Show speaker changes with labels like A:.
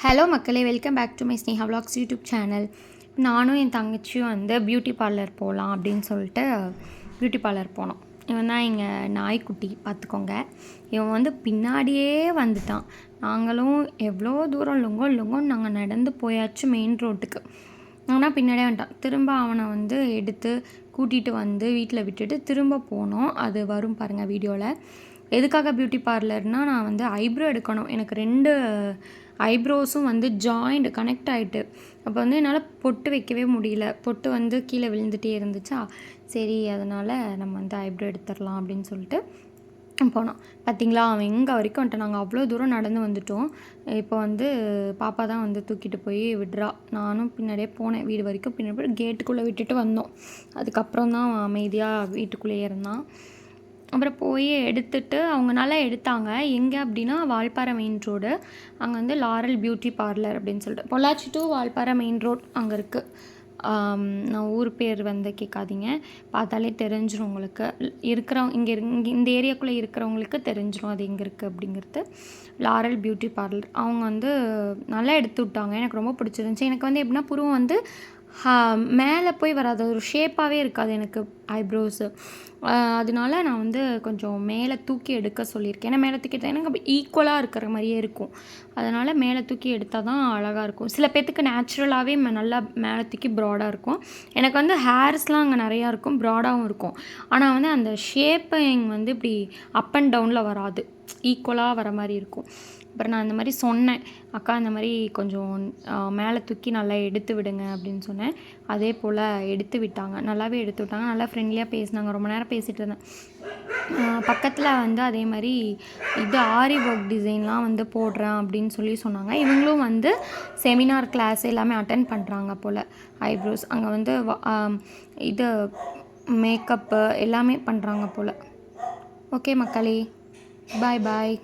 A: Hello மக்களே, welcome back to my Sneha vlogs YouTube channel. நானும் என் தங்கச்சியும் வந்து பியூட்டி பார்லர் போகலாம் அப்படின்னு சொல்லிட்டு பியூட்டி பார்லர் போனோம். இவன் தான் எங்கள் நாய்க்குட்டி, பார்த்துக்கோங்க. இவன் வந்து பின்னாடியே வந்துட்டான். நாங்களும் எவ்வளோ தூரம் லுங்கோன்னு நாங்கள் நடந்து போயாச்சு மெயின் ரோட்டுக்கு. ஆனால் பின்னாடியே வந்துட்டான். திரும்ப அவனை வந்து எடுத்து கூட்டிகிட்டு வந்து வீட்டில் விட்டுட்டு திரும்ப போனோம். அது வரும் பாருங்கள் வீடியோவில். எதுக்காக பியூட்டி பார்லர்னால், நான் வந்து ஐப்ரோ எடுக்கணும். எனக்கு 2 ஐப்ரோஸும் வந்து ஜாயிண்ட் கனெக்ட் ஆகிட்டு. அப்போ வந்து என்னால் பொட்டு வைக்கவே முடியல. பொட்டு வந்து கீழே விழுந்துகிட்டே இருந்துச்சா, சரி அதனால் நம்ம வந்து ஐப்ரோ எடுத்துடலாம் அப்படின்னு சொல்லிட்டு போனோம். பார்த்திங்களா, அவன் எங்கே வரைக்கும் வந்துட்டு நாங்கள் அவ்வளோ தூரம் நடந்து வந்துட்டோம். இப்போ வந்து பாப்பா தான் வந்து தூக்கிட்டு போய் விடுறா. நானும் பின்னாடியே போனேன் வீடு வரைக்கும். பின்னாடி போய் கேட்டுக்குள்ளே விட்டுட்டு வந்தோம். அதுக்கப்புறம் தான் அவன் அமைதியாக வீட்டுக்குள்ளேயே இருந்தான். அப்புறம் போய் எடுத்துட்டு அவங்க நல்லா எடுத்தாங்க. எங்கே அப்படின்னா, வால்பாறை மெயின் ரோடு. அங்கே வந்து லாரல் பியூட்டி பார்லர் அப்படின்னு சொல்லிட்டு, Pollachi to Valparai main road அங்கே இருக்குது. நான் ஊர் பேர் வந்து கேட்காதீங்க, பார்த்தாலே தெரிஞ்சிடும் உங்களுக்கு. இங்கே இந்த ஏரியாக்குள்ளே இருக்கிறவங்களுக்கு தெரிஞ்சிடும் அது எங்கே இருக்குது அப்படிங்கிறது. Laurel beauty parlour. அவங்க வந்து நல்லா எடுத்து விட்டாங்க. எனக்கு ரொம்ப பிடிச்சிருந்துச்சி. எனக்கு வந்து எப்படின்னா, புருவம் வந்து மேலே போய் வராது, ஒரு ஷேப்பாகவே இருக்காது எனக்கு ஐப்ரோஸு. அதனால நான் வந்து கொஞ்சம் மேலே தூக்கி எடுக்க சொல்லியிருக்கேன். ஏன்னா மேலே தூக்கி எடுத்தால் எனக்கு ஈக்குவலாக இருக்கிற மாதிரியே இருக்கும். அதனால் மேலே தூக்கி எடுத்தால் தான் அழகாக இருக்கும். சில பேர்த்துக்கு நேச்சுரலாகவே நல்லா மேலே தூக்கி ப்ராடாக இருக்கும். எனக்கு வந்து ஹேர்ஸ்லாம் அங்கே நிறையா இருக்கும், ப்ராடாகவும் இருக்கும். ஆனால் வந்து அந்த ஷேப்பிங் வந்து இப்படி அப் அண்ட் டவுனில் வராது, ஈக்குவலாக வர மாதிரி இருக்கும். அப்புறம் நான் இந்த மாதிரி சொன்னேன், அக்கா இந்த மாதிரி கொஞ்சம் மேலே தூக்கி நல்லா எடுத்து விடுங்க அப்படின்னு சொன்னேன். அதே போல் எடுத்து விட்டாங்க, நல்லாவே எடுத்து விட்டாங்க. நல்லா ஃப்ரெண்ட்லியாக பேசினாங்க. ரொம்ப நேரம் பேசிகிட்டு இருந்தேன். பக்கத்தில் வந்து அதே மாதிரி இது ஆரி ஒர்க் டிசைன்லாம் வந்து போடுறேன் அப்படின்னு சொல்லி சொன்னாங்க. இவங்களும் வந்து செமினார் கிளாஸ் எல்லாமே அட்டென்ட் பண்ணுறாங்க போல். ஐப்ரோஸ் அங்கே வந்து இது மேக்கப்பு எல்லாமே பண்ணுறாங்க போல். ஓகே மக்களே, பாய் பாய்.